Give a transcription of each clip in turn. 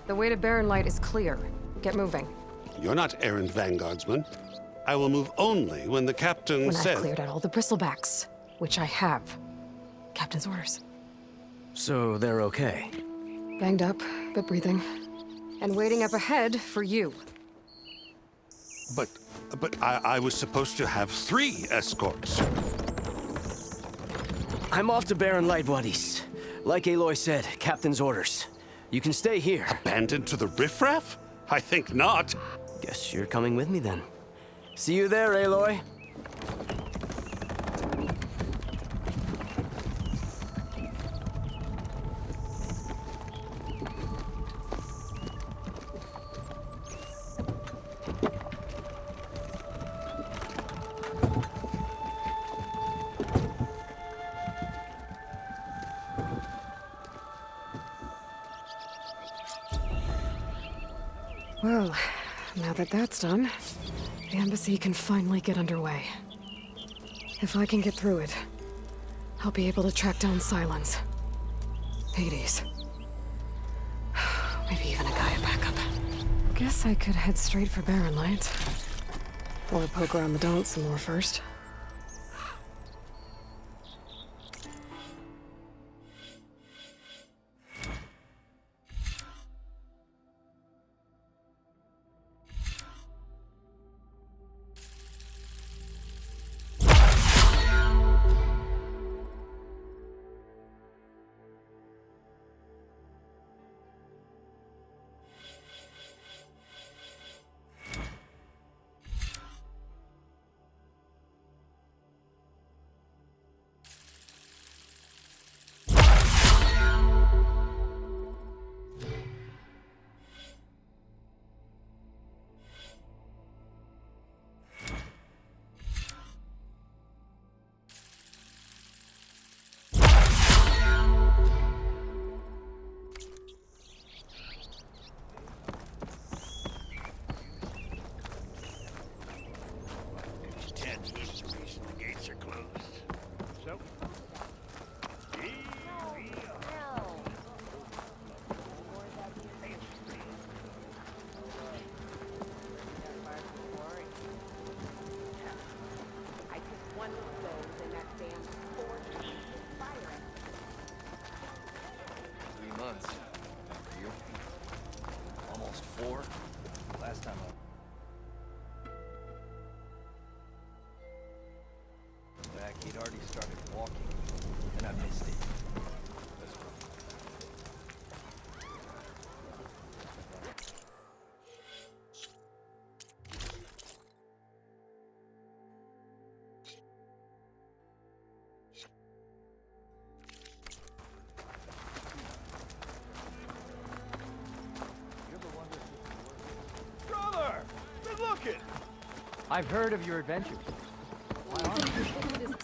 The way to Barren Light is clear. Get moving. You're not errand vanguardsman. I will move only when the captain When says... I've cleared out all the bristlebacks, which I have. Captain's orders. So they're okay? Banged up, but breathing. And waiting up ahead for you. But I was supposed to have 3 escorts. I'm off to Barren Light, buddies. Like Aloy said, Captain's orders. You can stay here. Abandoned to the riffraff? I think not. Guess you're coming with me then. See you there, Aloy. Well, now that that's done, the embassy can finally get underway. If I can get through it, I'll be able to track down Silence, Hades, maybe even a Gaia backup. Guess I could head straight for Barren Light. Or poke around the Daunt some more first. He'd already started walking, and I missed it. Brother! Good looking! I've heard of your adventures. Why aren't you?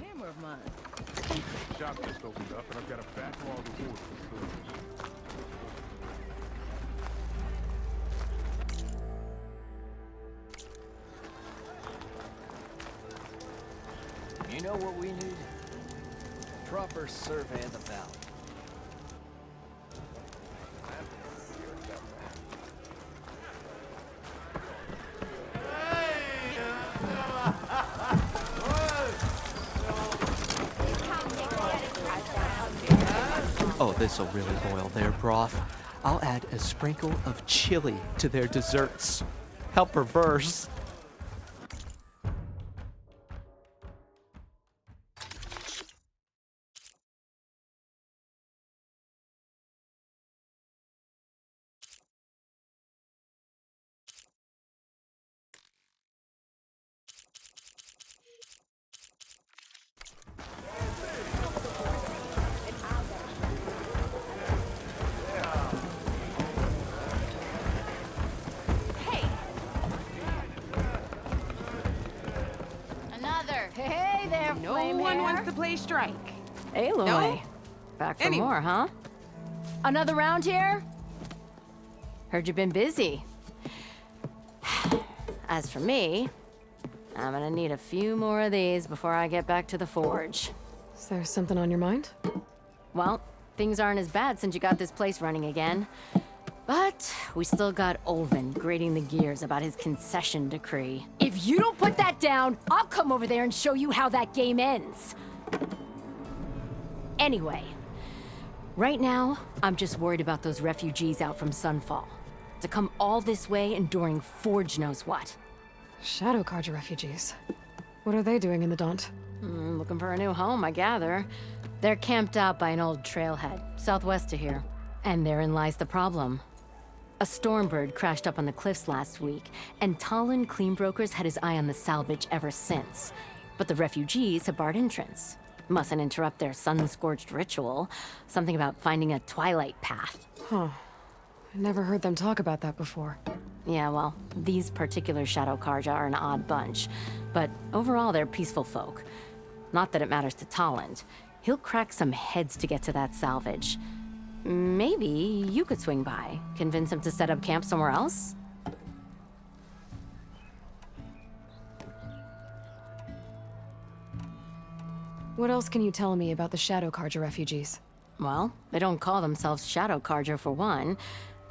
Hammer of mine. Shop just opened up, and I've got a backlog of orders. You know what we need? A proper survey of the valley. Oh, this'll really boil their broth. I'll add a sprinkle of chili to their desserts. Help reverse. Hey there, No flame one hair. wants to play strike. Aloy. No? Back for Anyway. more, huh? Another round here? Heard you've been busy. As for me, I'm gonna need a few more of these before I get back to the forge. Is there something on your mind? Well, things aren't as bad since you got this place running again. But we still got Olvin grating the gears about his concession decree. If you don't put that down, I'll come over there and show you how that game ends. Anyway, right now, I'm just worried about those refugees out from Sunfall. To come all this way enduring Forge knows what. Shadow Carja refugees. What are they doing in the Daunt? Looking for a new home, I gather. They're camped out by an old trailhead, southwest of here. And therein lies the problem. A stormbird crashed up on the cliffs last week, and Talon Cleanbrokers had his eye on the salvage ever since. But the refugees have barred entrance. Mustn't interrupt their sun-scorched ritual. Something about finding a twilight path. Huh. I never heard them talk about that before. Yeah, well, these particular Shadow Carja are an odd bunch. But overall, they're peaceful folk. Not that it matters to Talon. He'll crack some heads to get to that salvage. Maybe you could swing by, convince him to set up camp somewhere else? What else can you tell me about the Shadow Carja refugees? Well, they don't call themselves Shadow Carja for one.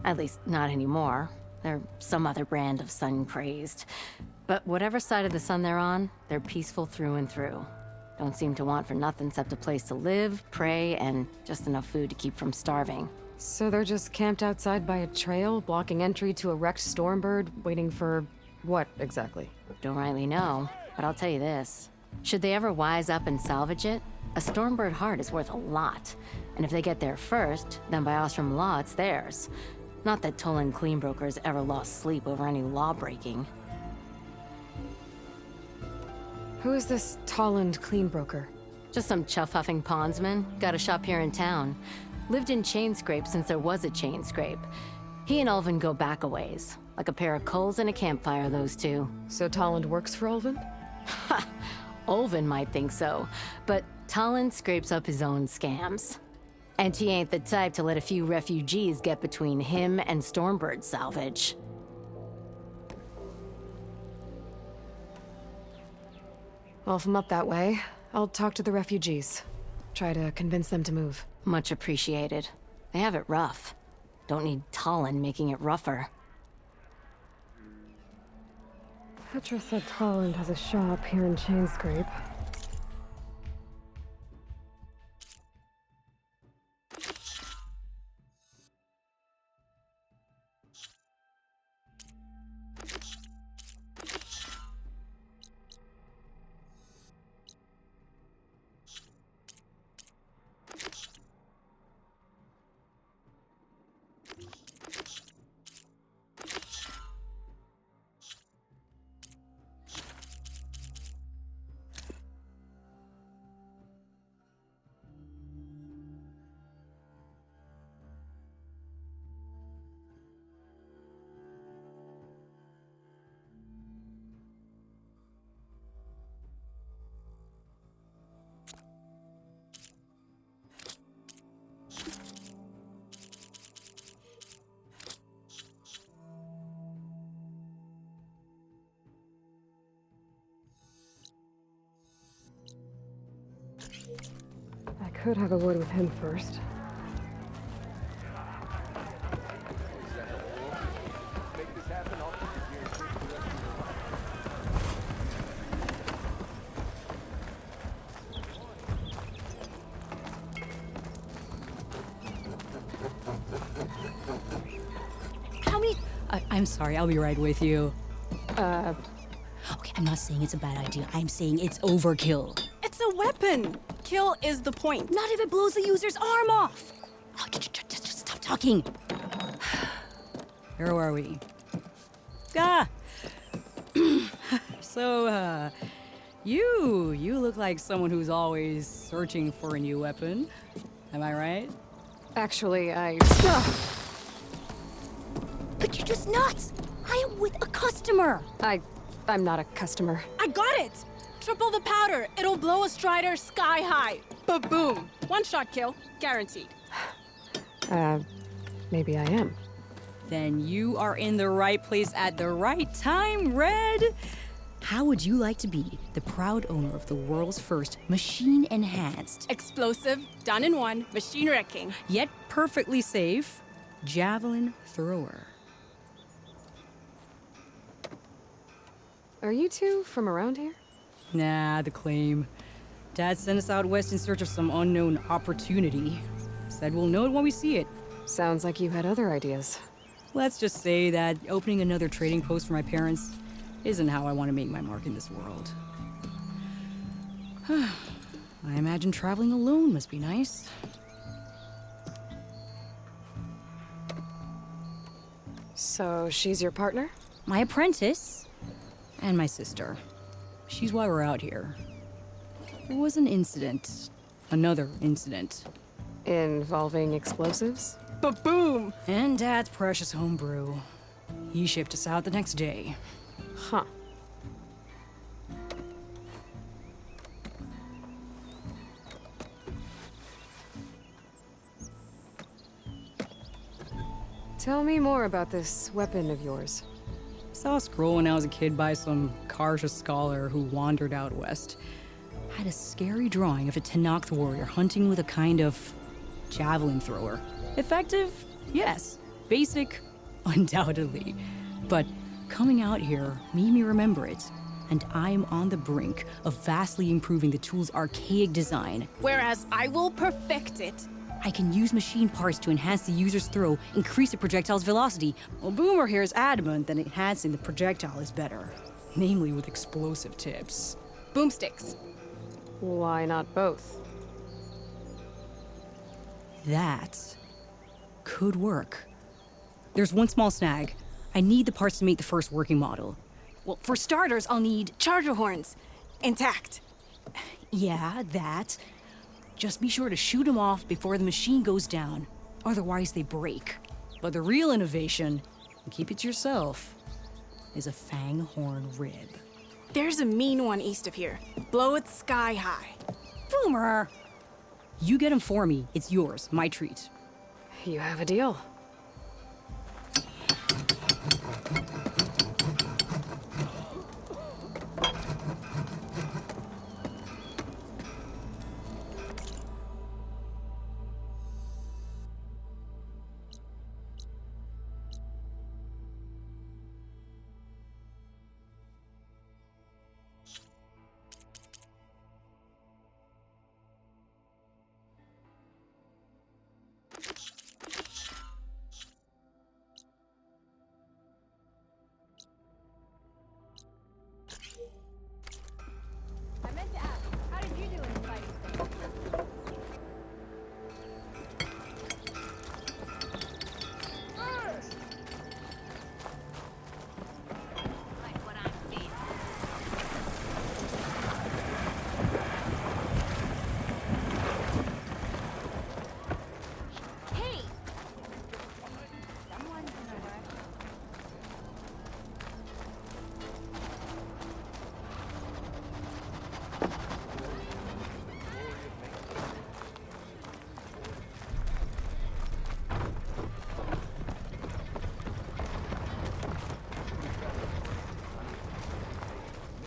At least, not anymore. They're some other brand of sun-crazed. But whatever side of the sun they're on, they're peaceful through and through. Don't seem to want for nothing except a place to live, pray, and just enough food to keep from starving. So they're just camped outside by a trail, blocking entry to a wrecked stormbird, waiting for what exactly? Don't rightly know, but I'll tell you this. Should they ever wise up and salvage it, a stormbird heart is worth a lot. And if they get there first, then by Ostrom law, it's theirs. Not that Tolan Cleanbrokers ever lost sleep over any law breaking. Who is this Tolland Cleanbroker? Just some chuff-huffing pondsman. Got a shop here in town. Lived in Chainscrape since there was a Chainscrape. He and Ulvin go back a ways. Like a pair of coals in a campfire, those two. So Tolland works for Ulvin? Ha! Ulvin might think so, but Talon scrapes up his own scams. And he ain't the type to let a few refugees get between him and Stormbird salvage. Well, if I'm up that way, I'll talk to the refugees. Try to convince them to move. Much appreciated. They have it rough. Don't need Talon making it rougher. Petra said Tolland has a shop here in Chainscrape. I could have a word with him first. How many? I'm sorry, I'll be right with you. Okay, I'm not saying it's a bad idea. I'm saying it's overkill. It's a weapon! Kill is the point. Not if it blows the user's arm off. Oh, just stop talking. Where are we? So, you look like someone who's always searching for a new weapon. Am I right? Actually, But you're just nuts. I am with a customer. I'm not a customer. I got it! Triple the powder. It'll blow a Strider sky high. Ba-boom. One shot kill, guaranteed. Maybe I am. Then you are in the right place at the right time, Red. How would you like to be the proud owner of the world's first machine-enhanced, Explosive, done in one, machine wrecking. yet perfectly safe, javelin thrower? Are you two from around here? Nah, the claim. Dad sent us out west in search of some unknown opportunity. Said we'll know it when we see it. Sounds like you had other ideas. Let's just say that opening another trading post for my parents isn't how I want to make my mark in this world. I imagine traveling alone must be nice. So she's your partner? My apprentice and my sister. She's why we're out here. There was an incident. Another incident. Involving explosives? Ba-boom. And Dad's precious homebrew. He shipped us out the next day. Huh. Tell me more about this weapon of yours. Saw a scroll when I was a kid by some Karja scholar who wandered out west. Had a scary drawing of a Tenakth warrior hunting with a kind of javelin thrower. Effective? Yes. Basic? Undoubtedly. But coming out here made me remember it. And I'm on the brink of vastly improving the tool's archaic design. Whereas I will perfect it. I can use machine parts to enhance the user's throw, increase the projectile's velocity. Well, Boomer here is adamant that enhancing the projectile is better. Namely with explosive tips. Boomsticks. Why not both? That could work. There's one small snag. I need the parts to make the first working model. Well, for starters, I'll need charger horns. Intact. Yeah, that. Just be sure to shoot them off before the machine goes down. Otherwise, they break. But the real innovation, and keep it to yourself, is a fang horn rib. There's a mean one east of here. Blow it sky high. Boomer! You get him for me. It's yours. My treat. You have a deal. I meant to ask, how did you do in the fighting thing? Like what I'm seeing. Hey! Someone's in a rush.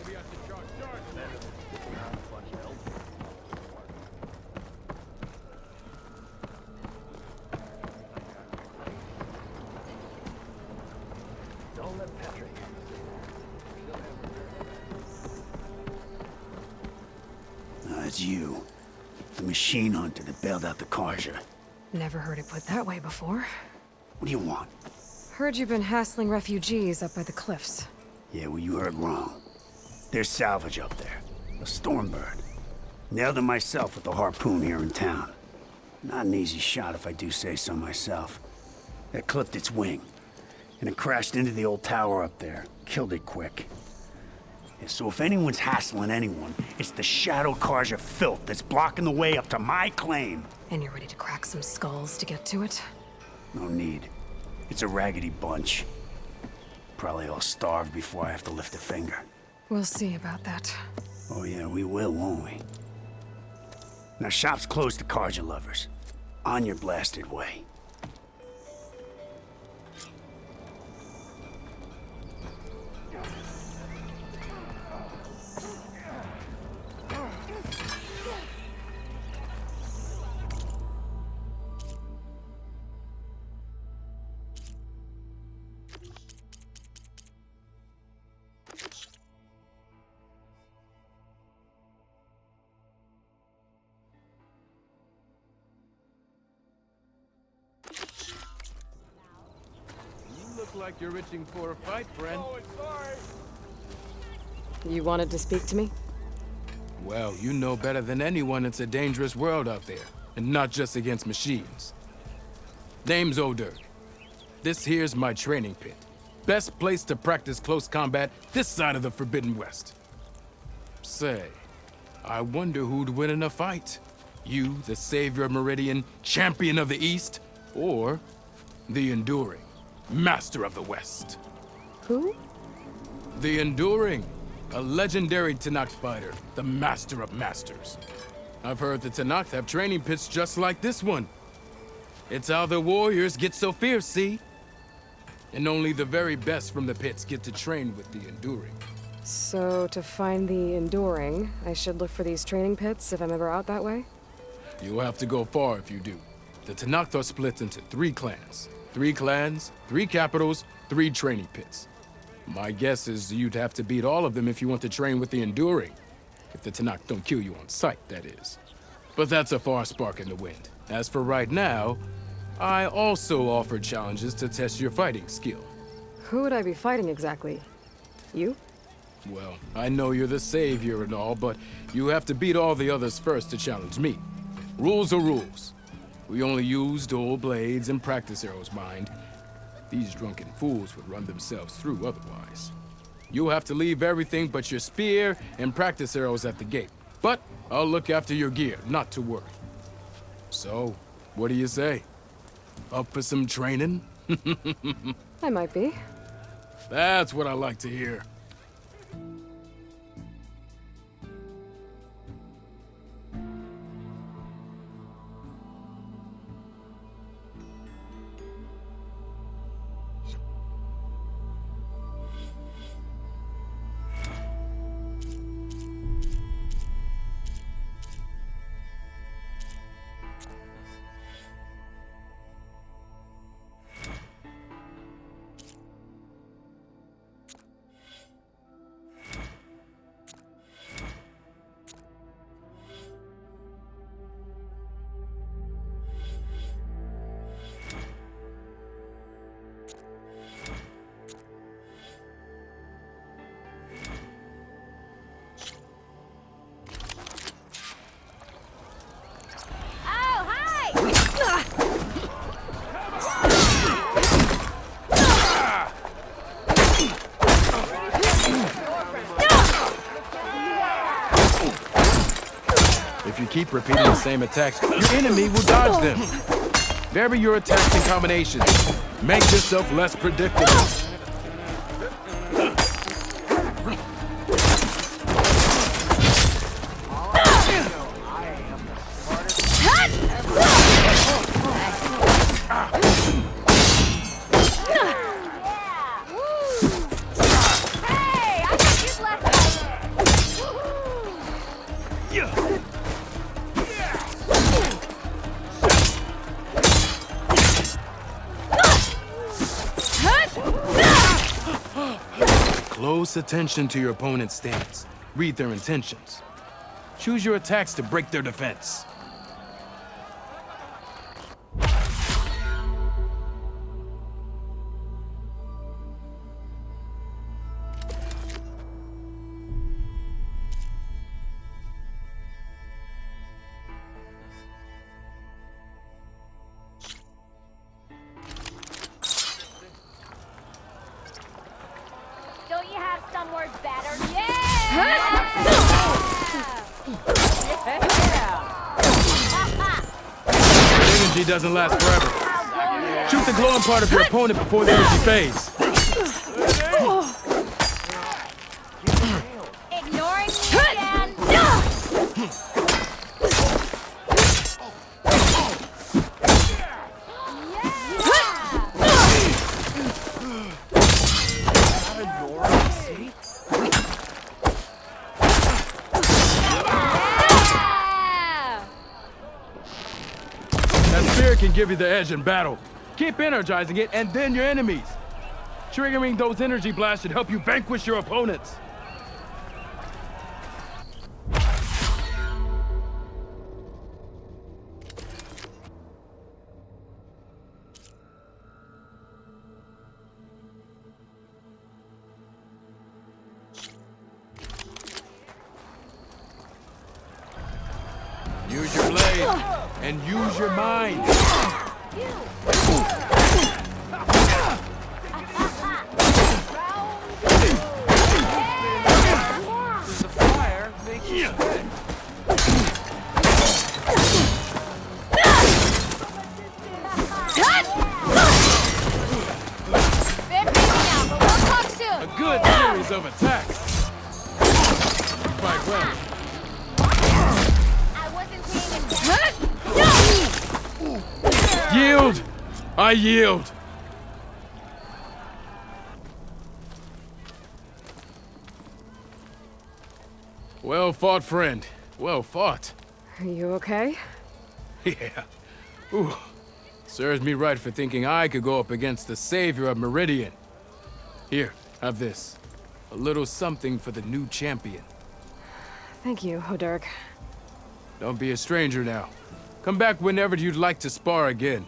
Maybe I should charge It's you. The machine hunter that bailed out the Karja. Never heard it put that way before. What do you want? Heard you've been hassling refugees up by the cliffs. Yeah, well, you heard wrong. There's salvage up there. A Stormbird. Nailed it myself with the harpoon here in town. Not an easy shot if I do say so myself. It clipped its wing. And it crashed into the old tower up there. Killed it quick. Yeah, so if anyone's hassling anyone, it's the Shadow Karja filth that's blocking the way up to my claim. And you're ready to crack some skulls to get to it? No need. It's a raggedy bunch. Probably all starved before I have to lift a finger. We'll see about that. Oh yeah, we will, won't we? Now shop's closed to Carja lovers. On your blasted way. Look like you're itching for a fight, friend. You wanted to speak to me? Well, you know better than anyone it's a dangerous world out there, and not just against machines. Name's O'Dirk. This here's my training pit. Best place to practice close combat this side of the Forbidden West. Say, I wonder who'd win in a fight. You, the savior of Meridian, champion of the East, or the Enduring, master of the West. Who? The Enduring, a legendary Tenakth fighter, the master of masters. I've heard the Tenakth have training pits just like this one. It's how the warriors get so fierce, see? And only the very best from the pits get to train with the Enduring. So, to find the Enduring, I should look for these training pits if I'm ever out that way? You'll have to go far if you do. The Tenakth are split into 3 clans. 3 clans, 3 capitals, 3 training pits. My guess is you'd have to beat all of them if you want to train with the Enduring. If the Tenakth don't kill you on sight, that is. But that's a far spark in the wind. As for right now, I also offer challenges to test your fighting skill. Who would I be fighting exactly? You? Well, I know you're the savior and all, but you have to beat all the others first to challenge me. Rules are rules. We only use dual blades and practice arrows, mind. These drunken fools would run themselves through otherwise. You'll have to leave everything but your spear and practice arrows at the gate. But I'll look after your gear, not to worry. So, what do you say? Up for some training? I might be. That's what I like to hear. If you keep repeating the same attacks, your enemy will dodge them. Vary your attacks and combinations. Make yourself less predictable. Close attention to your opponent's stance. Read their intentions. Choose your attacks to break their defense. Don't you have some words better? Yeah! Energy doesn't last forever. Shoot the glowing part of your opponent before the energy fades. Ignoring me again? can give you the edge in battle. Keep energizing it, and then your enemies. Triggering those energy blasts should help you vanquish your opponents. Use your blade, and use your mind. The fire makes you sweat. They're busy now, but we'll talk soon. A good series of attacks. Quite well. I wasn't paying attention. Yield! I yield! Well fought, friend. Well fought. Are you okay? Yeah. Ooh. Serves me right for thinking I could go up against the savior of Meridian. Here, have this. A little something for the new champion. Thank you, Hodurk. Don't be a stranger now. Come back whenever you'd like to spar again.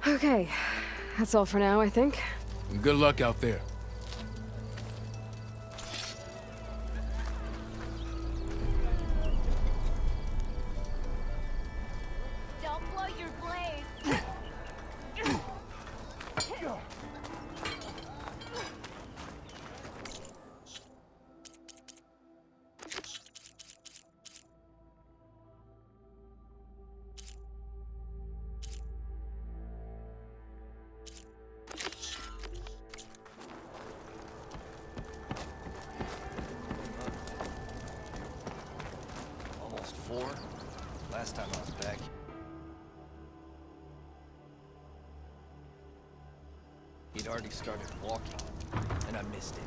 Okay, that's all for now, I think. And good luck out there. Don't blow your blade. Almost 4. Last time I was back. He'd already started walking, and I missed it.